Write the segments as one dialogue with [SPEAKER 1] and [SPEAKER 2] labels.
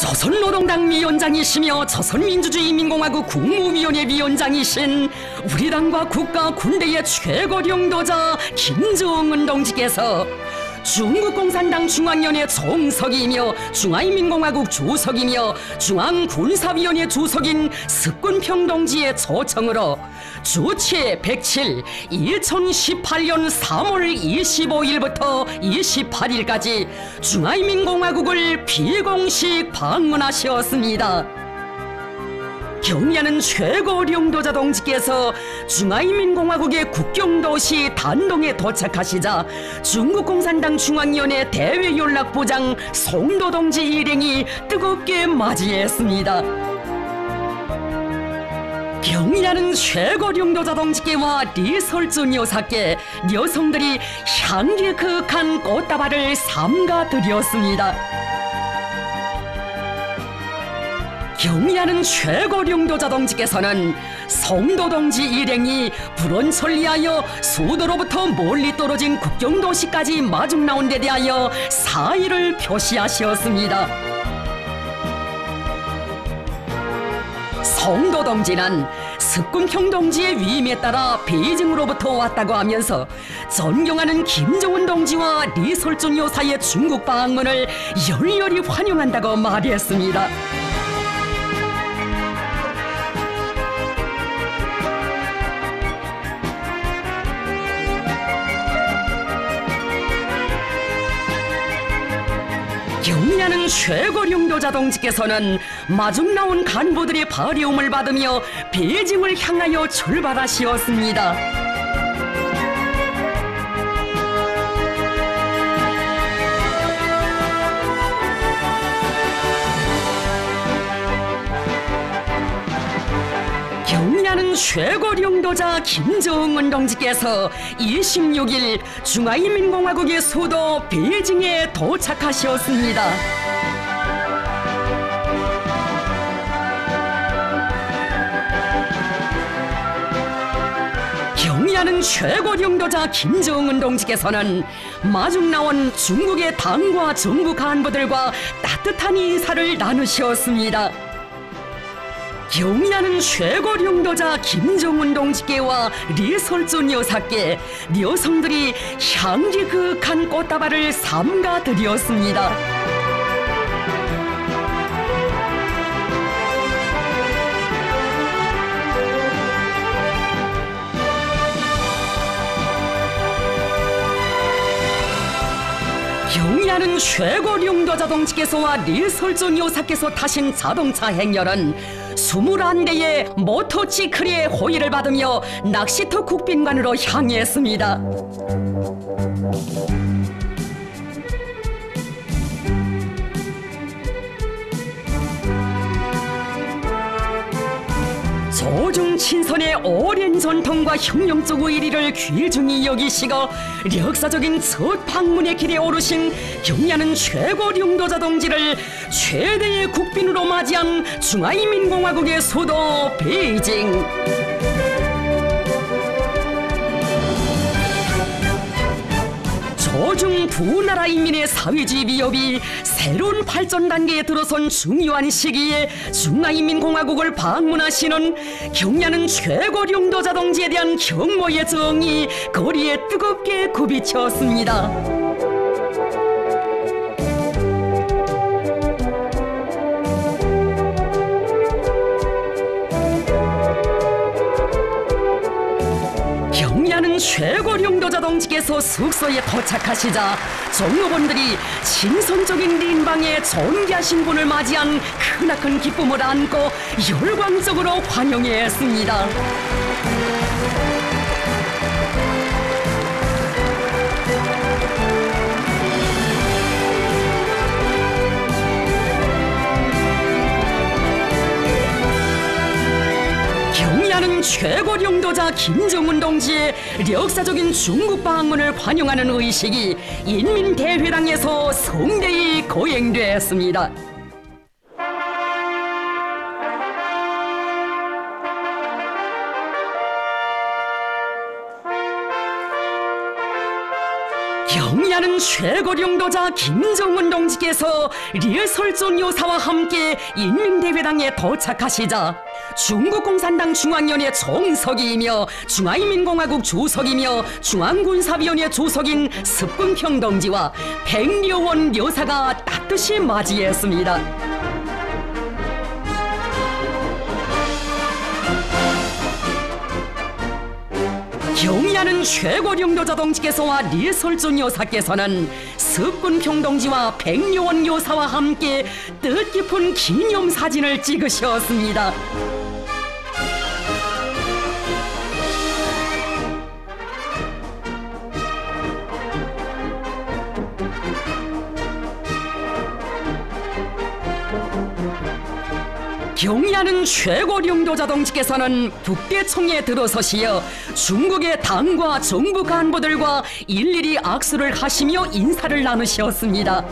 [SPEAKER 1] 조선노동당 위원장이시며 조선민주주의인민공화국 국무위원회 위원장이신 우리 당과 국가 군대의 최고領導자 김정은 동지께서 중국공산당 중앙위원회 총석이며 중화인민공화국 주석이며 중앙군사위원회 주석인 석군평 동지의 초청으로 주치 107 2018년 3월 25일부터 28일까지 중화인민공화국을 비공식 방문하셨습니다. 경의하는 최고領導자 동지께서 중화인민공화국의 국경도시 단동에 도착하시자 중국공산당 중앙위원회 대외연락부장 송도 동지 일행이 뜨겁게 맞이했습니다. 경의하는 최고領導자 동지께와 리설준 여사께 여성들이 향기 그윽한 꽃다발을 삼가드렸습니다. 경의하는 최고領導자 동지께서는 송도 동지 일행이 불원철 위하여 수도로부터 멀리 떨어진 국경도시까지 마중 나온 데 대하여 사의를 표시하셨습니다. 송도 동지는 석군평 동지의 위임에 따라 베이징으로부터 왔다고 하면서 존경하는 김정은 동지와 리설준 여사의 중국 방문을 열렬히 환영한다고 말했습니다. 경의하는 최고領導자 동지께서는 마중 나온 간부들의 발려움을 받으며 베이징을 향하여 출발하시었습니다. 경의하는 최고領導자 김정은 동지께서 26일 중화인민공화국의 수도 베이징에 도착하셨습니다. 경의하는 최고領導자 김정은 동지께서는 마중 나온 중국의 당과 정부 간부들과 따뜻한 인사를 나누셨습니다. 경의하는 최고領導자 김정은 동지께와 리설준 여사께 여성들이 향기 그윽한 꽃다발을 삼가드렸습니다. 경의하는 최고領導자 동지께서와 리설준 여사께서 타신 자동차 행렬은 21대의 모터치클의 호의를 받으며 낚시터 국빈관으로 향했습니다. 조중 친선의 오랜 전통과 혁명적 의리를 귀중히 여기시고 역사적인 첫 방문의 길에 오르신 경의하는 최고領導자 동지를 최대의 국빈으로 맞이한 중화인민공화국의 수도 베이징. 조중 두 나라 인민의 사회주의 위협이 새로운 발전 단계에 들어선 중요한 시기에 중화인민공화국을 방문하시는 경의하는 최고領導자 동지에 대한 경모의 정이 거리에 뜨겁게 굽이쳤습니다. 경의하는 최고領導자 동지께서 숙소에 도착하시자 종업원들이 신선적인 린방에 존귀하신 분을 맞이한 크나큰 기쁨을 안고 열광적으로 환영했습니다. 경의하는 최고領導자 김정은 동지의 역사적인 중국 방문을 환영하는 의식이 인민대회당에서 성대히 거행됐습니다. 경의하는 경야는 최고령도자 김정은 동지께서 리설존 요사와 함께 인민대회당에 도착하시자 중국 공산당 중앙위원회 총석이이며 중화인민공화국 주석이며 중앙군사위원회 주석인 습근평 동지와 백려원 여사가 따뜻이 맞이했습니다. 경의하는 최고령도자 동지께서와 리설존 여사께서는 습근평 동지와 백려원 여사와 함께 뜻깊은 기념사진을 찍으셨습니다. 경의하는 최고령도자 동지께서는 북대총에 들어서시어 중국의 당과 정부 간부들과 일일이 악수를 하시며 인사를 나누셨습니다.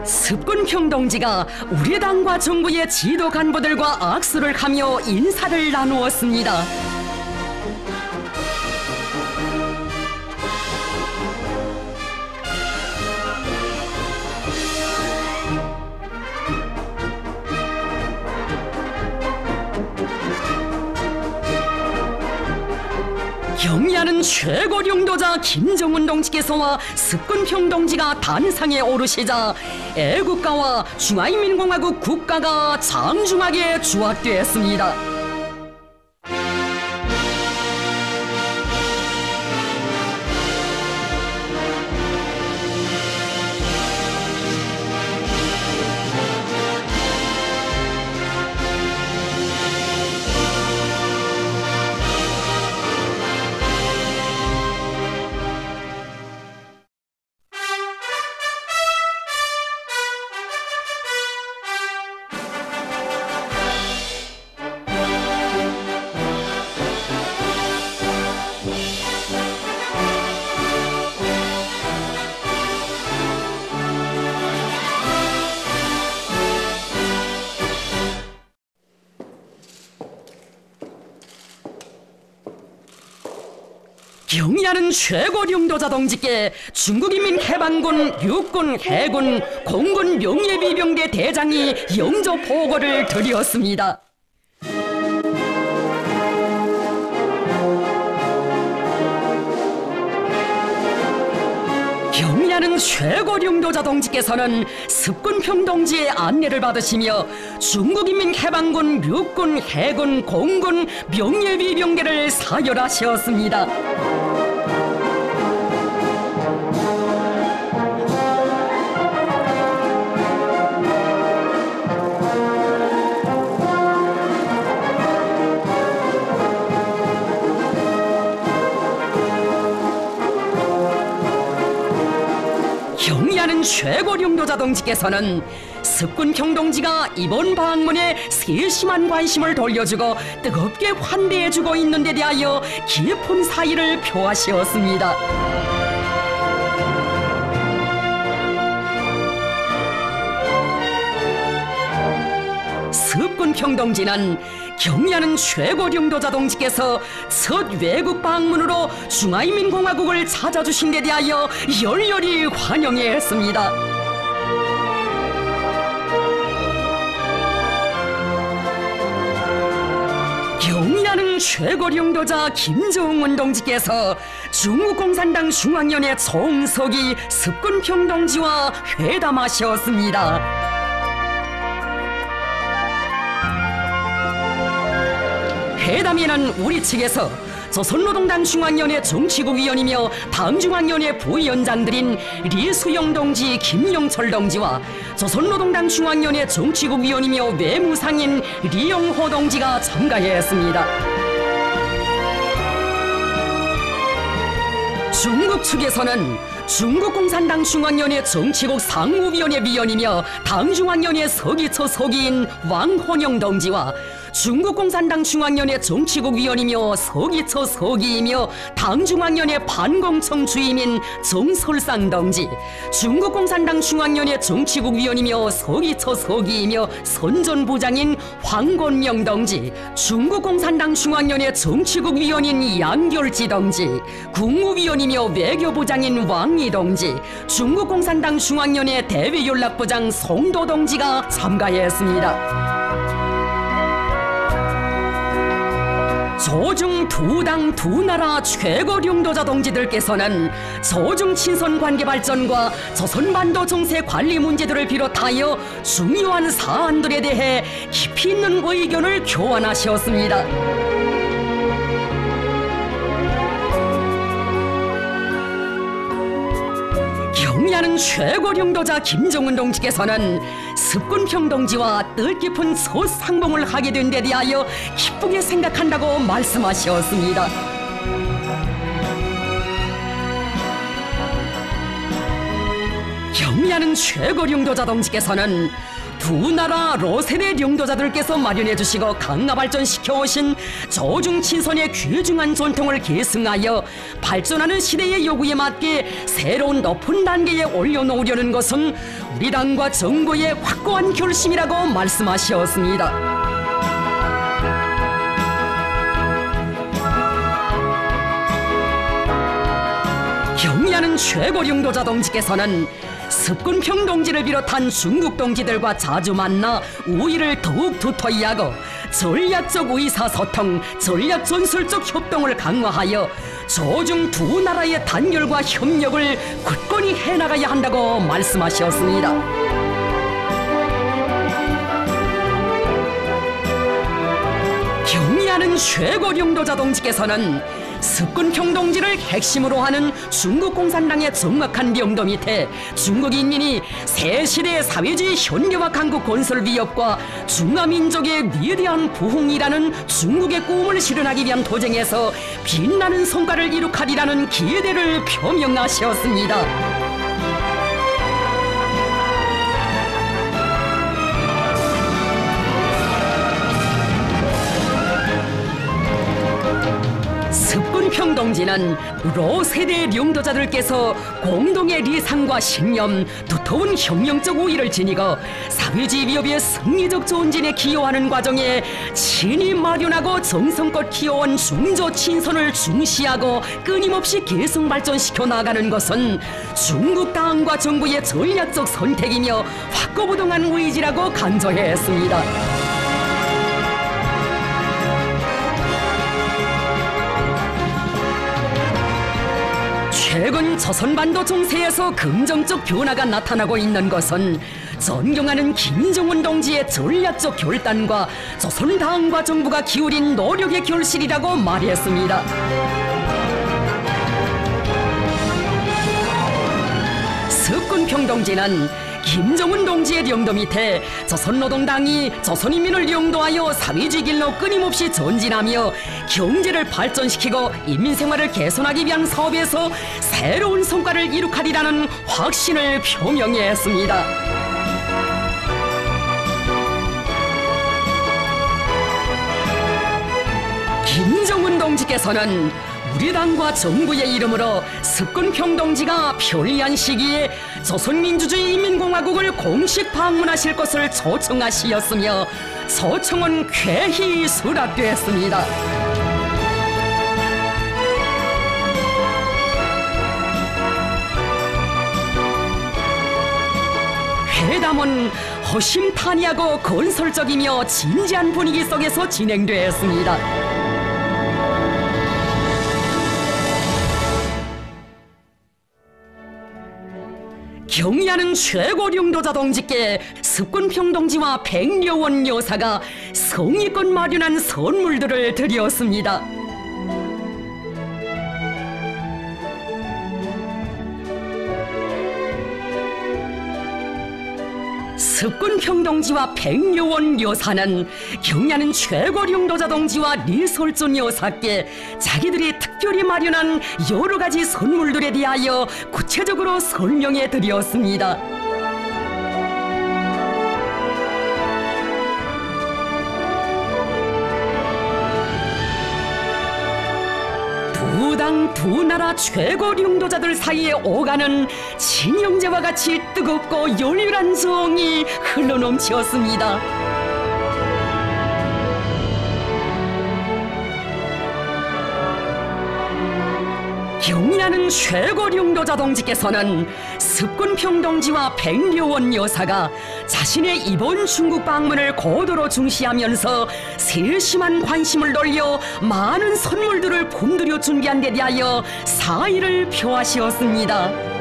[SPEAKER 1] 습근평 동지가 우리 당과 정부의 지도 간부들과 악수를 하며 인사를 나누었습니다. 경의하는 최고령도자 김정은 동지께서와 습근평 동지가 단상에 오르시자 애국가와 중화인민공화국 국가가 장중하게 주악되었습니다. 경의하는 최고령도자 동지께 중국인민 해방군, 육군, 해군, 공군 명예비병대 대장이 영접 보고를 드렸습니다. 경의하는 최고령도자 동지께서는 습근평 동지의 안내를 받으시며 중국인민 해방군, 육군, 해군, 공군 명예비병대를 사열하셨습니다. 경의하는 최고령도자 동지께서는 습근평 동지가 이번 방문에 세심한 관심을 돌려주고 뜨겁게 환대해주고 있는 데 대하여 깊은 사의를 표하시었습니다. 습근평 동지는 경의하는 최고령도자 동지께서 첫 외국 방문으로 중화인민공화국을 찾아주신 데 대하여 열렬히 환영했습니다. 경의하는 최고령도자 김정은 동지께서 중국 공산당 중앙위원회 총석이 습근평 동지와 회담하셨습니다. 회담에는 우리 측에서 조선노동당 중앙위원회 정치국위원이며 당중앙위원회 부위원장들인 리수영 동지, 김영철 동지와 조선노동당 중앙위원회 정치국위원이며 외무상인 리영호 동지가 참가했습니다. 중국 측에서는 중국 공산당 중앙위원회 정치국 상무위원회 위원이며 당중앙위원회 서기처 서기인 왕혼영 동지와 중국 공산당 중앙위원회 정치국 위원이며 서기처 서기이며 당중앙위원회 반공청 주임인 정설상 동지, 중국 공산당 중앙위원회 정치국 위원이며 서기처 서기이며 선전부장인 황건명 동지, 중국 공산당 중앙위원회 정치국 위원인 양결지 동지, 국무위원이며 외교부장인 왕이 동지, 중국 공산당 중앙위원회 대외연락부장 송도 동지가 참가했습니다. 조중 두 당 두 나라 최고領導者 동지들께서는 조중 친선 관계 발전과 조선반도 정세 관리 문제들을 비롯하여 중요한 사안들에 대해 깊이 있는 의견을 교환하셨습니다. 경의하는 최고領導者 김정은 동지께서는 습군평 동지와 뜻깊은 첫 상봉을 하게 된 데 대하여 기쁘게 생각한다고 말씀하셨습니다. 경의하는 최고領導者 동지께서는 두 나라 로세대領導자들께서 마련해 주시고 강화 발전시켜 오신 조중 친선의 귀중한 전통을 계승하여 발전하는 시대의 요구에 맞게 새로운 높은 단계에 올려놓으려는 것은 우리 당과 정부의 확고한 결심이라고 말씀하셨습니다. 경의하는 최고領導者 동지께서는 습군평 동지를 비롯한 중국 동지들과 자주 만나 우위를 더욱 두터이 하고 전략적 의사소통, 전략전술적 협동을 강화하여 조중 두 나라의 단결과 협력을 굳건히 해나가야 한다고 말씀하셨습니다. 경의하는 최고領導者 동지께서는 습군평 동지를 핵심으로 하는 중국 공산당의 정확한 명도 밑에 중국 인민이 새 시대의 사회주의 현대화 강국 건설 위협과 중화민족의 위대한 부흥이라는 중국의 꿈을 실현하기 위한 도전에서 빛나는 성과를 이룩하리라는 기대를 표명하셨습니다. 습군평 동지는 로세대領導자들께서 공동의 리상과 신념, 두터운 혁명적 우위를 지니고 사회주의 위협의 승리적 전진에 기여하는 과정에 친히 마련하고 정성껏 키워온 중조 친선을 중시하고 끊임없이 계승 발전시켜 나가는 것은 중국 당과 정부의 전략적 선택이며 확고부동한 의지라고 강조했습니다. 최근 조선반도 정세에서 긍정적 변화가 나타나고 있는 것은 존경하는 김정은 동지의 전략적 결단과 조선당과 정부가 기울인 노력의 결실이라고 말했습니다. 습군평 동지는 김정은 동지의領導밑에 조선노동당이 조선인민을領導하여 사회주의 길로 끊임없이 전진하며 경제를 발전시키고 인민생활을 개선하기 위한 사업에서 새로운 성과를 이룩하리라는 확신을 표명했습니다. 김정은 동지께서는 우리 당과 정부의 이름으로 습군평 동지가 편리한 시기에 조선민주주의 인민공화국을 공식 방문하실 것을 초청하시었으며 초청은 쾌히 수락되었습니다. 회담은 허심탄회하고 건설적이며 진지한 분위기 속에서 진행되었습니다. 경의하는 최고領導者 동지께 습군평 동지와 백려원 여사가 성의껏 마련한 선물들을 드렸습니다. 습군평 동지와 백려원 여사는 경의하는 최고領導者 동지와 리설존 여사께 자기들이 특별히 마련한 여러 가지 선물들에 대하여 구체적으로 설명해 드렸습니다. 두 당 두 나라 최고 령도자들 사이에 오가는 친형제와 같이 뜨겁고 열렬한 정이 흘러넘치었습니다. 경의하는 최고 령도자 동지께서는 습군평 동지와 백려원 여사가 자신의 이번 중국 방문을 고도로 중시하면서 세심한 관심을 돌려 많은 선물들을 품들여 준비한 데 대하여 사의를 표하시었습니다.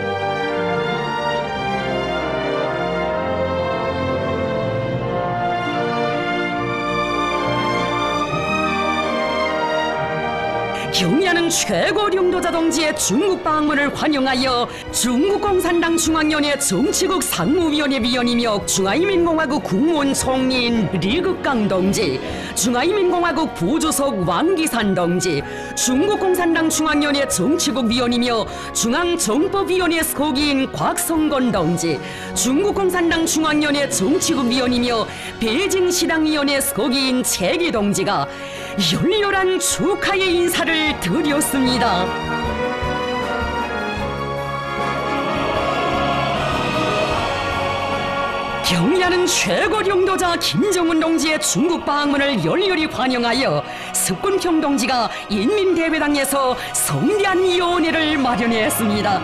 [SPEAKER 1] 경의하는 최고 령도자 동지의 중국 방문을 환영하여 중국공산당 중앙위원회 정치국 상무위원회 위원이며 중화인민공화국 국무원 총리인 리극강 동지, 중화인민공화국 부주석 왕기산 동지, 중국공산당 중앙위원회 정치국 위원이며 중앙정법위원회 서기인 곽성건 동지, 중국공산당 중앙위원회 정치국 위원이며 베이징시당위원회 서기인 최기 동지가 열렬한 축하의 인사를 드렸습니다. 경의하는 최고 령도자 김정은 동지의 중국 방문을 열렬히 환영하여 습군평 동지가 인민대회당에서 성대한 위원회를 마련했습니다.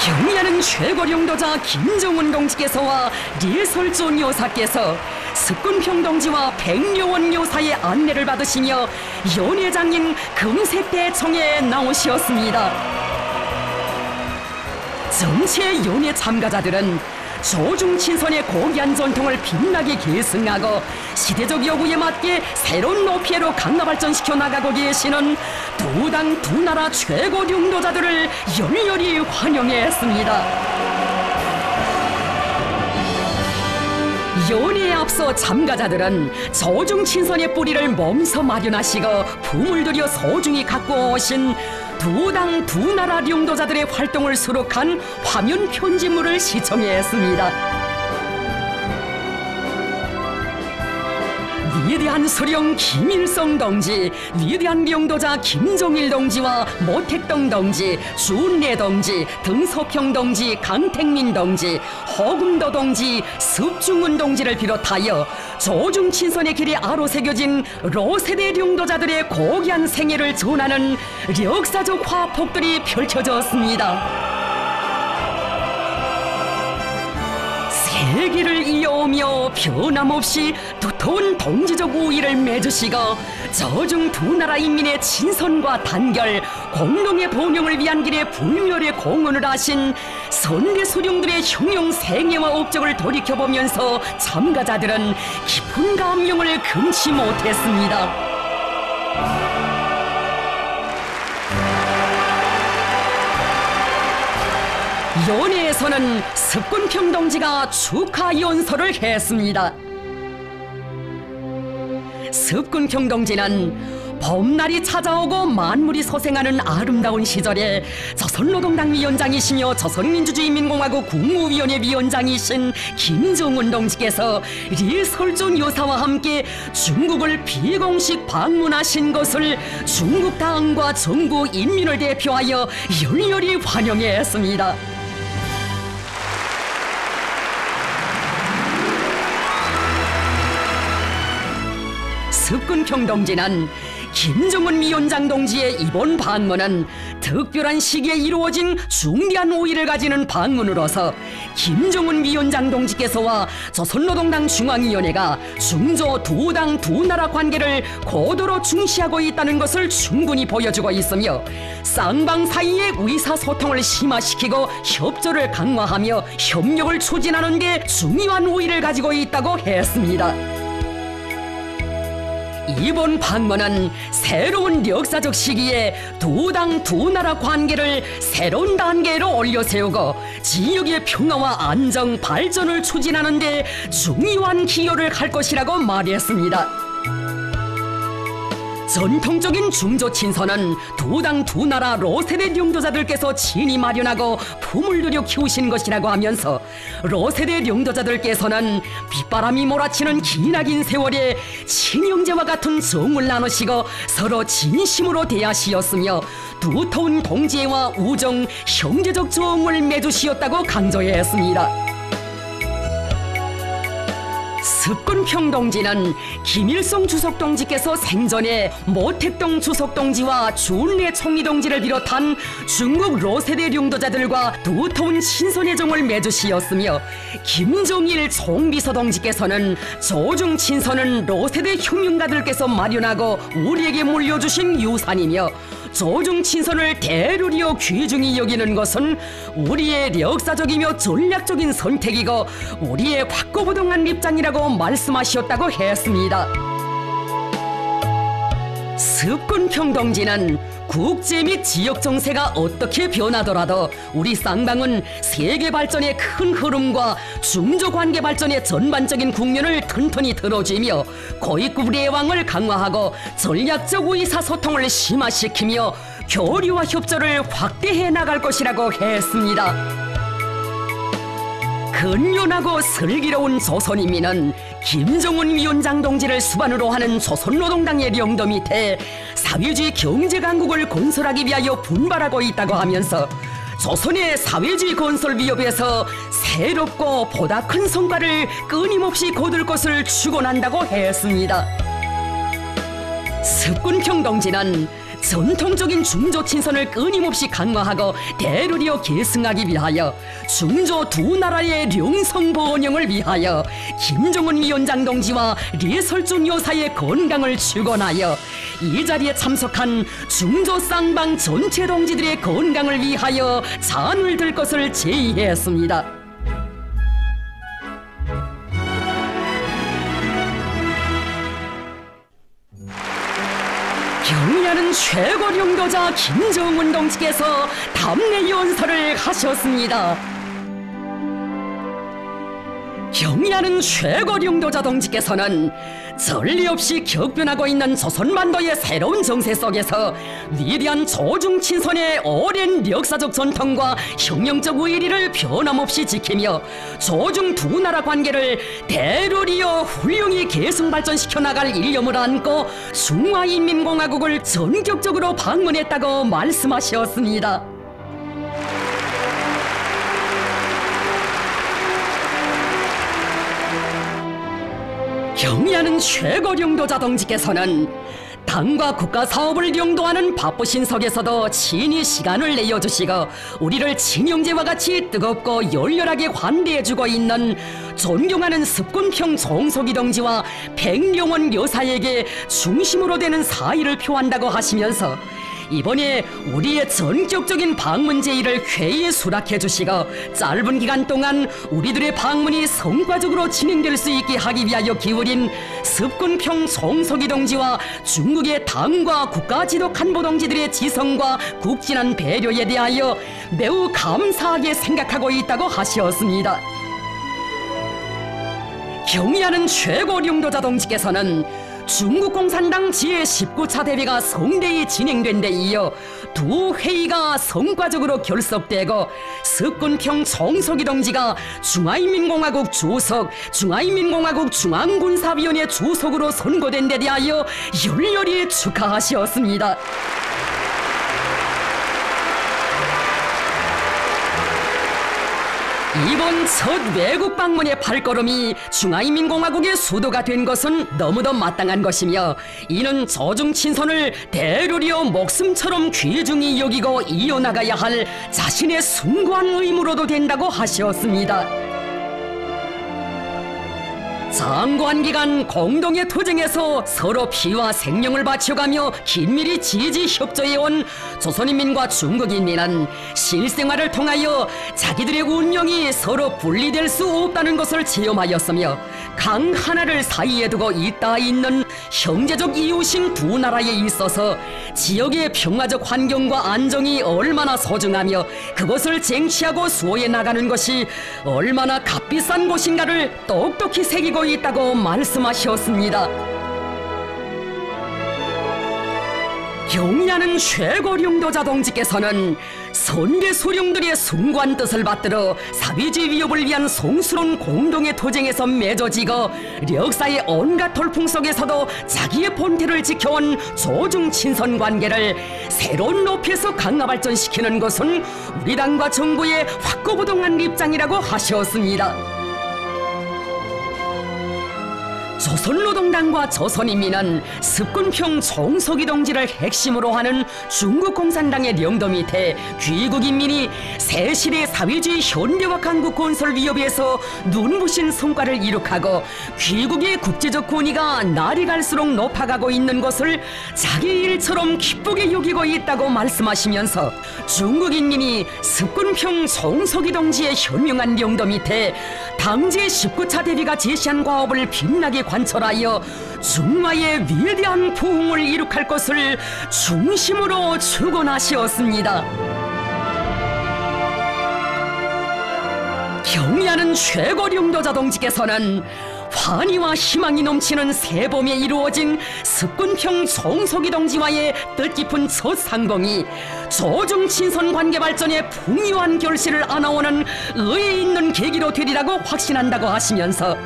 [SPEAKER 1] 경의하는 최고 령도자 김정은 동지께서와 리설존 여사께서 습군평 동지와 백려원 여사의 안내를 받으시며 연회장인 금색대청에 나오시었습니다. 전체 연회 참가자들은 조중친선의 고귀한 전통을 빛나게 계승하고 시대적 요구에 맞게 새로운 높이로 강화 발전시켜 나가고 계시는 두 당 두 나라 최고 령도자들을 열렬히 환영했습니다. 연회에 앞서 참가자들은 조중친선의 뿌리를 몸소 마련하시고 품을 들여 소중히 갖고 오신 두 당 두 나라 령도자들의 활동을 수록한 화면 편집물을 시청했습니다. 위대한 수령 김일성 동지, 위대한 령도자 김종일 동지와 모택동 동지, 주은래 동지, 등소평 동지, 강택민 동지, 허금도 동지, 습중은 동지를 비롯하여 조중친선의 길에 아로새겨진 로세대 령도자들의 고귀한 생애를 전하는 역사적 화폭들이 펼쳐졌습니다. 세기를 이어오며 변함없이 두터운 동지적 우위를 맺으시고 저중 두 나라 인민의 친선과 단결, 공동의 번영을 위한 길에 불멸의 공헌을 하신 선대 수령들의 흉용 생애와 업적을 돌이켜보면서 참가자들은 깊은 감명을 금치 못했습니다. 연회에서는 습군평 동지가 축하 연설을 했습니다. 습군평 동지는 봄날이 찾아오고 만물이 소생하는 아름다운 시절에 조선노동당 위원장이시며 조선민주주의인민공화국 국무위원회 위원장이신 김정은 동지께서 리설존 여사와 함께 중국을 비공식 방문하신 것을 중국 당과 정부 인민을 대표하여 열렬히 환영했습니다. 습군평 동지는 김정은 위원장 동지의 이번 방문은 특별한 시기에 이루어진 중대한 우위를 가지는 방문으로서 김정은 위원장 동지께서와 조선노동당 중앙위원회가 중조 두 당 두 나라 관계를 고도로 중시하고 있다는 것을 충분히 보여주고 있으며 쌍방 사이의 의사소통을 심화시키고 협조를 강화하며 협력을 추진하는 게 중요한 우위를 가지고 있다고 했습니다. 이번 방문은 새로운 역사적 시기에 두 당 두 나라 관계를 새로운 단계로 올려세우고 지역의 평화와 안정, 발전을 추진하는 데 중요한 기여를 할 것이라고 말했습니다. 전통적인 중조 친선은 두 당 두 나라 로세대 령도자들께서 친히 마련하고 품을 들여 키우신 것이라고 하면서 로세대 령도자들께서는 빗바람이 몰아치는 기나긴 세월에 친형제와 같은 정을 나누시고 서로 진심으로 대하시었으며 두터운 동지애와 우정, 형제적 정을 맺으시었다고 강조했습니다. 습근평 동지는 김일성 주석동지께서 생전에 모택동 주석동지와 주은래 총리동지를 비롯한 중국 로세대 령도자들과 두터운 친선의 정을 맺으시었으며 김정일 총비서동지께서는 조중 친선은 로세대 혁명가들께서 마련하고 우리에게 물려주신 유산이며 조중 친선을 대루리어 귀중히 여기는 것은 우리의 역사적이며 전략적인 선택이고 우리의 확고부동한 입장이라고 말씀하셨다고 했습니다. 습근평 동지는 국제 및 지역 정세가 어떻게 변하더라도 우리 쌍방은 세계 발전의 큰 흐름과 중조 관계 발전의 전반적인 국면을 튼튼히 들어주며 고위급 예왕을 강화하고 전략적 의사소통을 심화시키며 교류와 협조를 확대해 나갈 것이라고 했습니다. 근면하고 슬기로운 조선인민은 김정은 위원장 동지를 수반으로 하는 조선노동당의 령도 밑에 사회주의 경제강국을 건설하기 위하여 분발하고 있다고 하면서 조선의 사회주의 건설 위협에서 새롭고 보다 큰 성과를 끊임없이 거둘 것을 축원한다고 했습니다. 습근평 동지는 전통적인 중조 친선을 끊임없이 강화하고 대루리어 계승하기 위하여 중조 두 나라의 령성 번영을 위하여 김정은 위원장 동지와 리설준 여사의 건강을 축원하여 이 자리에 참석한 중조 쌍방 전체 동지들의 건강을 위하여 잔을 들 것을 제의했습니다. 경의하는 최고 령도자 김정은 동지께서 답례 연설을 하셨습니다. 경의하는 최고 령도자 동지께서는 전례 없이 격변하고 있는 조선반도의 새로운 정세 속에서 위대한 조중 친선의 오랜 역사적 전통과 혁명적 의리를 변함없이 지키며 조중 두 나라 관계를 대루리어 훌륭히 계승 발전시켜 나갈 일념을 안고 중화인민공화국을 전격적으로 방문했다고 말씀하셨습니다. 경의하는 최고 령도자 동지께서는 당과 국가 사업을 영도하는 바쁘신 속에서도 친히 시간을 내어주시고 우리를 친형제와 같이 뜨겁고 열렬하게 환대해주고 있는 존경하는 습근평 종석이 동지와 백령원 여사에게 중심으로 되는 사의를 표한다고 하시면서 이번에 우리의 전격적인 방문 제의를 쾌히 수락해 주시고 짧은 기간 동안 우리들의 방문이 성과적으로 진행될 수 있게 하기 위하여 기울인 습근평 송석이 동지와 중국의 당과 국가 지도 간부 동지들의 지성과 국진한 배려에 대하여 매우 감사하게 생각하고 있다고 하셨습니다. 경의하는 최고 령도자 동지께서는 중국 공산당 제19차 대회가 성대히 진행된 데 이어 두 회의가 성과적으로 결석되고 습근평 송석이 동지가 중화인민공화국 주석, 중화인민공화국 중앙군사위원회 주석으로 선고된 데 대하여 열렬히 축하하셨습니다. 이번 첫 외국 방문의 발걸음이 중화인민공화국의 수도가 된 것은 너무도 마땅한 것이며 이는 조중 친선을 대루리어 목숨처럼 귀중히 여기고 이어나가야 할 자신의 숭고한 의무로도 된다고 하셨습니다. 장관 기간 공동의 투쟁에서 서로 피와 생명을 바쳐가며 긴밀히 지지 협조해온 조선인민과 중국인민은 실생활을 통하여 자기들의 운명이 서로 분리될 수 없다는 것을 체험하였으며 강 하나를 사이에 두고 있다 있는 형제적 이웃인 두 나라에 있어서 지역의 평화적 환경과 안정이 얼마나 소중하며 그것을 쟁취하고 수호해 나가는 것이 얼마나 값비싼 곳인가를 똑똑히 새기고 있다고 말씀하셨습니다. 경의하는 최고령도자 동지께서는 선대 수령들의 숭고한 뜻을 받들어 사비주의 위협을 위한 성스러운 공동의 투쟁에서 맺어지고 역사의 온갖 돌풍 속에서도 자기의 본태를 지켜온 조중친선 관계를 새로운 높이에서 강화 발전시키는 것은 우리 당과 정부의 확고부동한 입장이라고 하셨습니다. 조선노동당과 조선인민은 습군평 종석이 동지를 핵심으로 하는 중국공산당의領導밑에 귀국인민이 새시대 사회주의 현대화 강국 건설 위협에서 눈부신 성과를 이룩하고 귀국의 국제적 권위가 날이 갈수록 높아가고 있는 것을 자기 일처럼 기쁘게 여기고 있다고 말씀하시면서 중국인민이 습군평 종석이 동지의 현명한領導밑에 당제 19차 대비가 제시한 과업을 빛나게 관철하여 중화의 위대한 부흥을 이룩할 것을 중심으로 축원하시었습니다. 경의하는 최고령도자 동지께서는 환희와 희망이 넘치는 새봄에 이루어진 습군평 종석이 동지와의 뜻깊은 첫 상봉이 조중친선 관계 발전에 풍요한 결실을 안아오는 의의 있는 계기로 되리라고 확신한다고 하시면서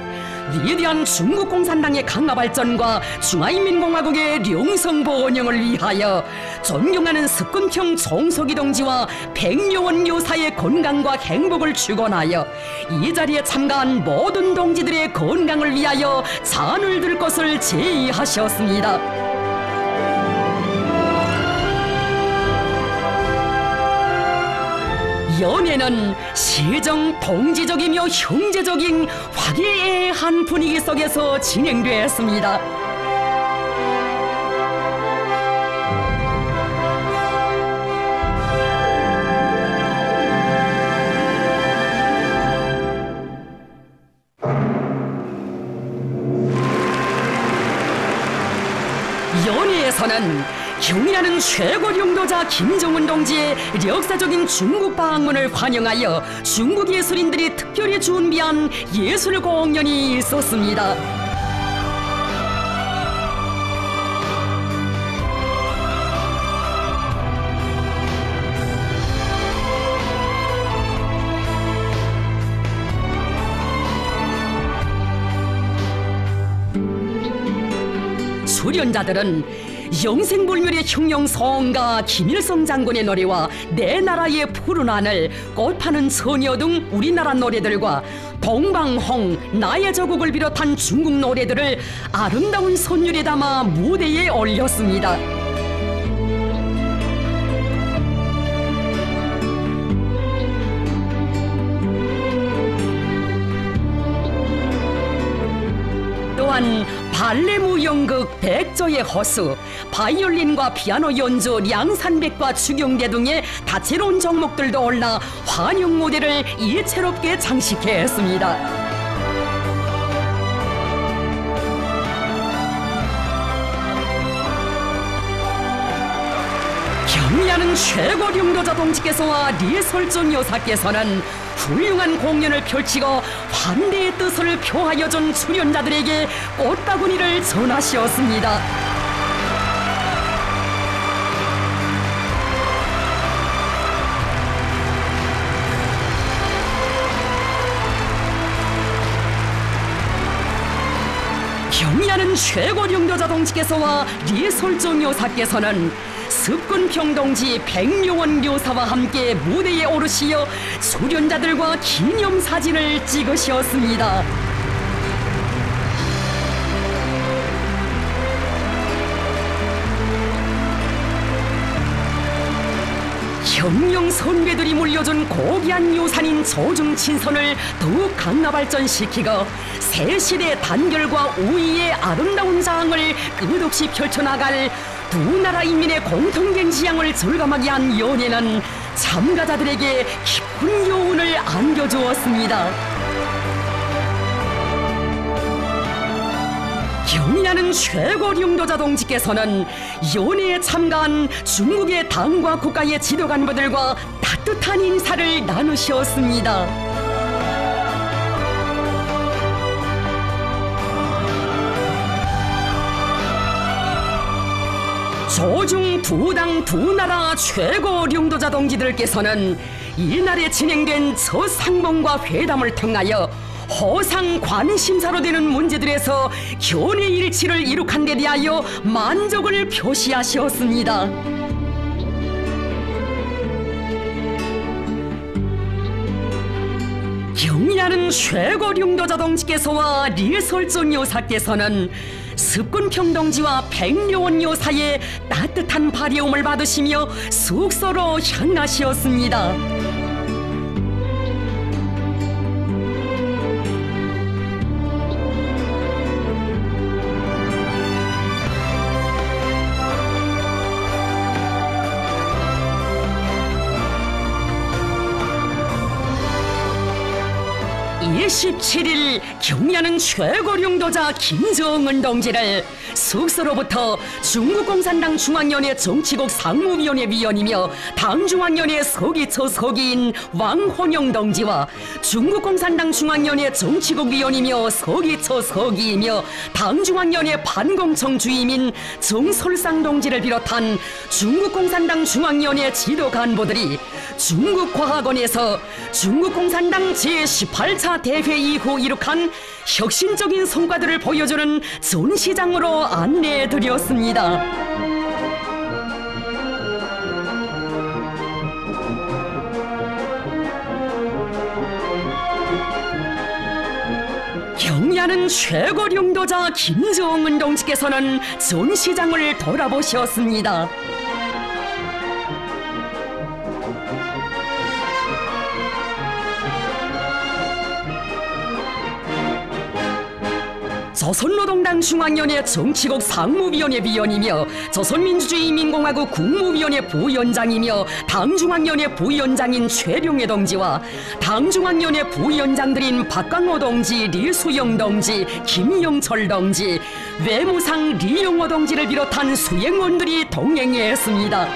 [SPEAKER 1] 위대한 중국공산당의 강화 발전과 중화인민공화국의 령성 번영을 위하여 존경하는 습군평 종석이 동지와 백여원 요사의 건강과 행복을 축원하여 이 자리에 참가한 모든 동지들의 건강을 위하여 잔을 들 것을 제의하셨습니다. 연회는 시정 동지적이며 형제적인 화기애애한 분위기 속에서 진행되었습니다. 연회에서는 경의하는 최고령도자 김정은 동지의 역사적인 중국 방문을 환영하여 중국 예술인들이 특별히 준비한 예술 공연이 있었습니다. 수련자들은 영생불멸의 흉룡성과 김일성 장군의 노래와 내 나라의 푸른 하늘, 꽃 파는 처녀 등 우리나라 노래들과 동방홍, 나의 조국을 비롯한 중국 노래들을 아름다운 선율에 담아 무대에 올렸습니다. 또한 발레무 연극 백조의 호수, 바이올린과 피아노 연주 량산백과 추경대 등의 다채로운 종목들도 올라 환영 무대를 예체롭게 장식했습니다. 경의하는 최고령도자 동지께서와 리설종 여사께서는 훌륭한 공연을 펼치고 환대의 뜻을 표하여 준 수련자들에게 꽃바구니를 전하시었습니다. 경의하는 최고령도자 동지께서와 리설종 여사께서는 습군평 동지 백여원 묘사와 함께 무대에 오르시어 수련자들과 기념사진을 찍으셨습니다. 혁명 선배들이 물려준 고귀한 유산인 조중친선을 더욱 강화 발전시키고 새 시대 단결과 우위의 아름다운 장을 끝없이 펼쳐나갈 두 나라 인민의 공통된 지향을 절감하게 한 연회는 참가자들에게 깊은 교훈을 안겨주었습니다. 경의하는 최고령도자 동지께서는 연회에 참가한 중국의 당과 국가의 지도간부들과 따뜻한 인사를 나누셨습니다. 조중 두 당 두 나라 최고 령도자 동지들께서는 이날에 진행된 저 상봉과 회담을 통하여 허상 관심사로 되는 문제들에서 견해 일치를 이룩한 데 대하여 만족을 표시하셨습니다. 경의하는 최고 령도자 동지께서와 리설존 여사께서는 습군평 동지와 백려원 여사의 따뜻한 발이움을 받으시며 숙소로 향하시었습니다. 이 17일 경의하는 최고 령도자 김정은 동지를 숙소로부터 중국공산당 중앙위원회 정치국 상무위원회 위원이며 당중앙위원회 서기처 서기인 왕홍영 동지와 중국공산당 중앙위원회 정치국 위원이며 서기처 서기이며 당중앙위원회 반공청 주임인 정설상 동지를 비롯한 중국공산당 중앙위원회 지도 간부들이 중국과학원에서 중국공산당 제18차 대회 이후 이룩한 혁신적인 성과들을 보여주는 전시장으로 안내해드렸습니다. 경의하는 최고 령도자 김정은 동지께서는 전시장을 돌아보셨습니다. 조선노동당 중앙위원회 정치국 상무위원회 위원이며 조선민주주의인민공화국 국무위원회 부위원장이며 당중앙위원회 부위원장인 최룡해 동지와 당중앙위원회 부위원장들인 박광호 동지, 리수영 동지, 김영철 동지, 외무상 리용호 동지를 비롯한 수행원들이 동행했습니다.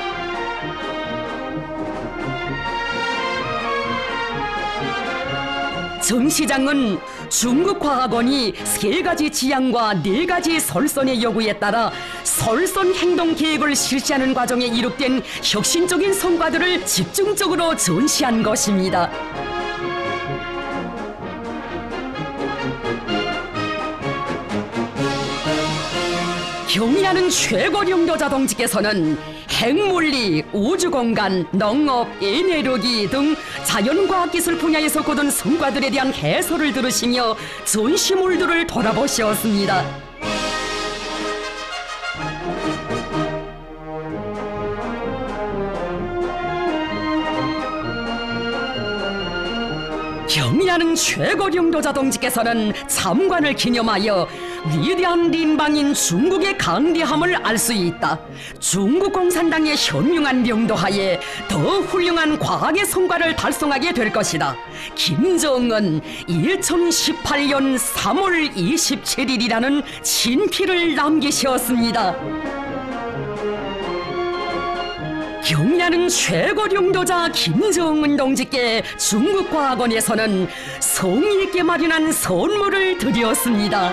[SPEAKER 1] 전시장은 중국과학원이 3가지 지향과 4가지 설선의 요구에 따라 설선 행동 계획을 실시하는 과정에 이룩된 혁신적인 성과들을 집중적으로 전시한 것입니다. 경의하는 최고 령도자 동지께서는 핵물리, 우주공간, 농업, 에너지 등 자연과학기술 분야에서 거둔 성과들에 대한 해설을 들으시며 전시물들을 돌아보셨습니다. 경의하는 최고 령도자 동지께서는 참관을 기념하여 위대한 린방인 중국의 강대함을 알 수 있다. 중국 공산당의 현명한領導하에 더 훌륭한 과학의 성과를 달성하게 될 것이다. 김정은 2018년 3월 27일이라는 친필을 남기셨습니다. 경의하는 최고 령도자 김정은 동지께 중국과학원에서는 성의 있게 마련한 선물을 드렸습니다.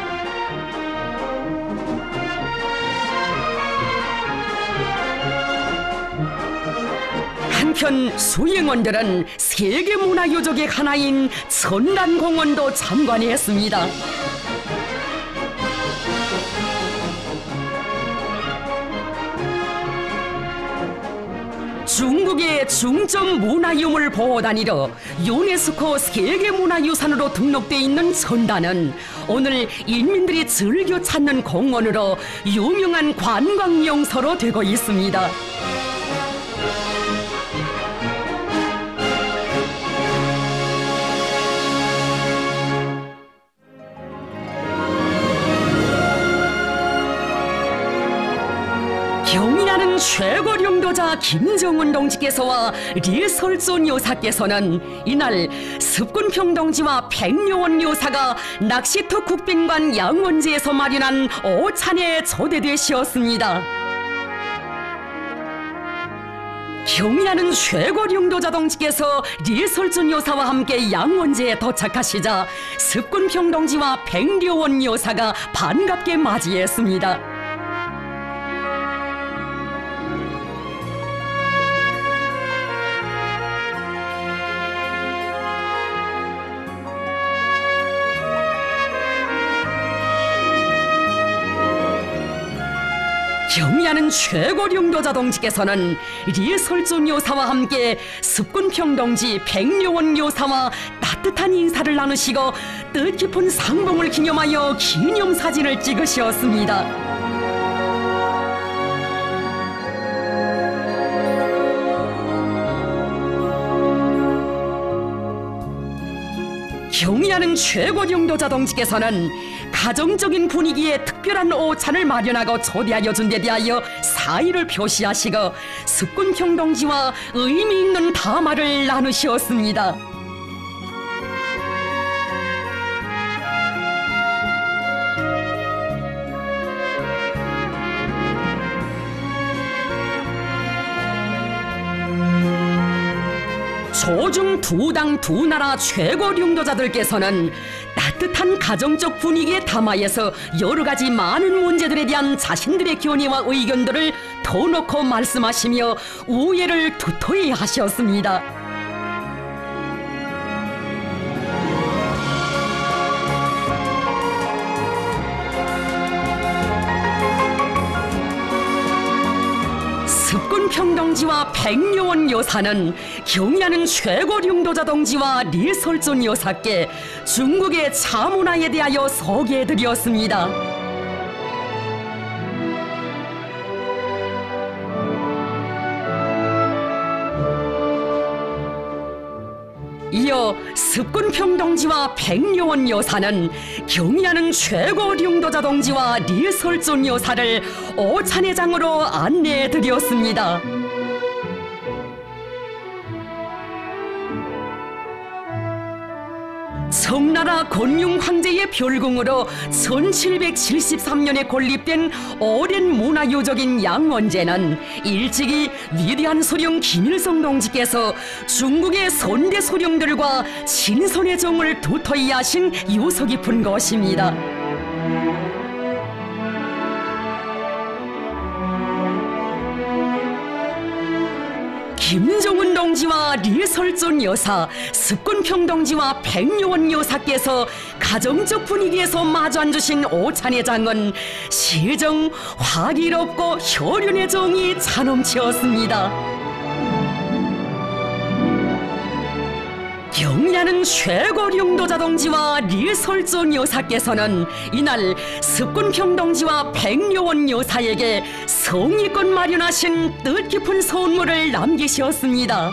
[SPEAKER 1] 한편 수행원들은 세계문화유적의 하나인 천란공원도 참관했습니다. 중국의 중점 문화유물 보호단위로 유네스코 세계문화유산으로 등록돼 있는 천단은 오늘 인민들이 즐겨 찾는 공원으로 유명한 관광명소로 되고 있습니다. 경의하는 최고 령도자 김정은 동지께서와 리설존 여사께서는 이날 습군평 동지와 백려원 여사가 낚시터 국빈관 양원지에서 마련한 오찬에 초대되셨습니다. 경의하는 최고 령도자 동지께서 리설존 여사와 함께 양원지에 도착하시자 습군평 동지와 백려원 여사가 반갑게 맞이했습니다. 경의하는 최고령도자 동지께서는 리설존 요사와 함께 습군평동지 백료원 요사와 따뜻한 인사를 나누시고 뜻깊은 상봉을 기념하여 기념사진을 찍으셨습니다. 경의하는 최고령도자 동지께서는 가정적인 분위기에 특별한 오찬을 마련하고 초대하여 준 데 대하여 사의를 표시하시고 습군평동지와 의미 있는 담화를 나누셨습니다. 조중 두 당 두 나라 최고령도자들께서는 따뜻한 가정적 분위기의 담화에서 여러 가지 많은 문제들에 대한 자신들의 견해와 의견들을 터놓고 말씀하시며 우애를 두터이 하셨습니다. 습군평동지와 백료원 요사는 경의하는 최고령도자 동지와 리설존 요사께 중국의 차문화에 대하여 소개해드렸습니다. 이어 습군평동지와 백료원 요사는 경의하는 최고령도자 동지와 리설존 요사를 오찬회장으로 안내해드렸습니다. 청나라 건융 황제의 별궁으로 1773년에 건립된 오랜 문화유적인 양원제는 일찍이 위대한 소령 김일성 동지께서 중국의 선대 소령들과 친선의 정을 두터이 하신 유서 깊은 곳입니다. 김정은 동지와 리설존 여사, 습군평 동지와 백료원 여사께서 가정적 분위기에서 마주 앉으신 오찬회장은 시정 화기롭고 혈연의 정이 차넘치었습니다. 경의하는 최고령도자 동지와 리설존 여사께서는 이날 습군평 동지와 백료원 여사에게 성의껏 마련하신 뜻깊은 선물을 남기셨습니다.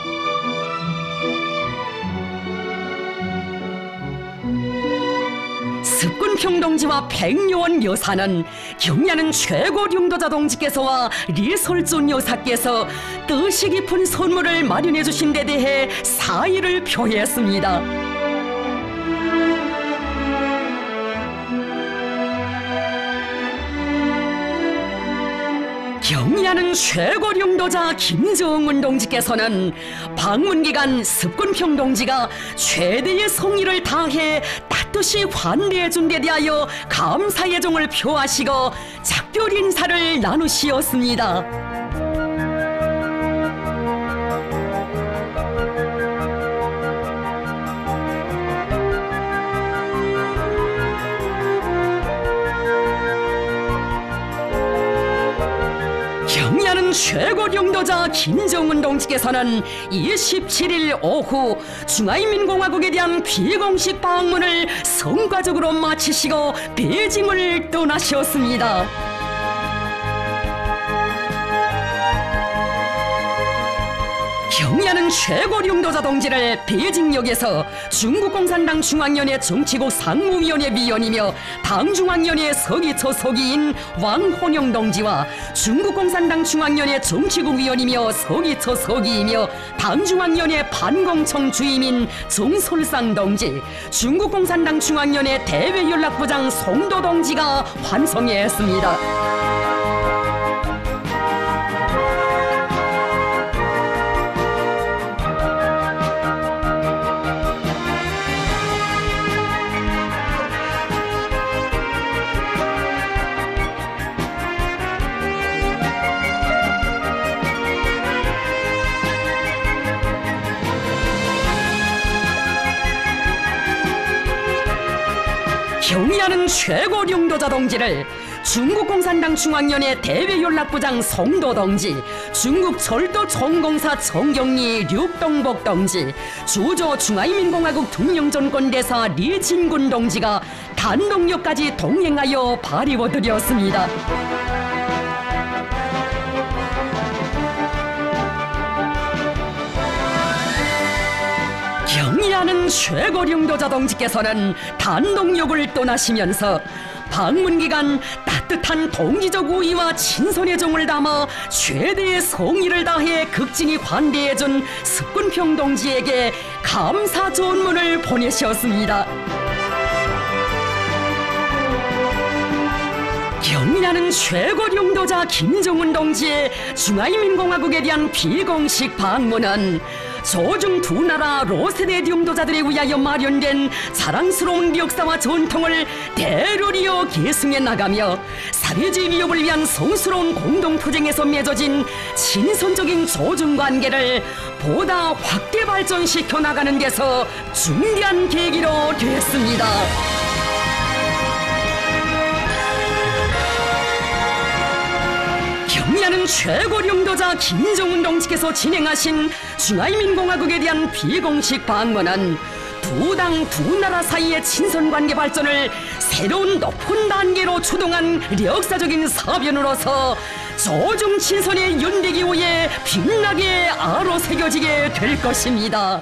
[SPEAKER 1] 습군평 동지와 백료원 여사는 경의하는 최고령도자 동지께서와 리설존 여사께서 뜻이 깊은 선물을 마련해 주신 데 대해 사의를 표했습니다. 경의하는 최고령도자 김정은 동지께서는 방문기간 습군평 동지가 최대의 성의를 다해 따뜻이 환대해 준 데 대하여 감사의 정을 표하시고 작별 인사를 나누시었습니다. 경의하는 최고령도자 김정은 동지께서는 27일 오후 중화인민공화국에 대한 비공식 방문을 성과적으로 마치시고 베이징을 떠나셨습니다. 경의하는 최고령도자 동지를 베이징역에서 중국공산당 중앙위원회 정치국 상무위원회 위원이며 당중앙위원회 서기처 서기인 왕혼영 동지와 중국공산당 중앙위원회 정치국 위원이며 서기처 서기이며 당중앙위원회 반공청 주임인 정솔상 동지, 중국공산당 중앙위원회 대외연락부장 송도 동지가 환송했습니다. 경의하는 최고 령도자 동지를 중국 공산당 중앙위원회 대외연락부장 송도 동지, 중국 철도 총공사 정경리 류동복 동지, 주조 중화인민공화국 등령전권대사 리진군 동지가 단독역까지 동행하여 발휘워드렸습니다. 경의하는 최고 령도자 동지께서는 단독역을 떠나시면서 방문 기간 따뜻한 동지적 우위와 친선의 정을 담아 최대의 성의를 다해 극진히 관대해준 석군평 동지에게 감사 전문을 보내셨습니다. 경의하는 최고 령도자 김정은 동지의 중화인민공화국에 대한 비공식 방문은 조중 두 나라 로세대 령도자들에 의하여 마련된 자랑스러운 역사와 전통을 대를 이어 계승해 나가며 사회주의 위협을 위한 성스러운 공동투쟁에서 맺어진 친선적인 조중관계를 보다 확대 발전시켜 나가는 데서 중대한 계기로 됐습니다. 경의하는 최고 령도자 김정은 동지께서 진행하신 중화인민공화국에 대한 비공식 방문은 두 당 두 나라 사이의 친선관계 발전을 새로운 높은 단계로 추동한 역사적인 사변으로서 조중 친선의 연대기호에 빛나게 아로 새겨지게 될 것입니다.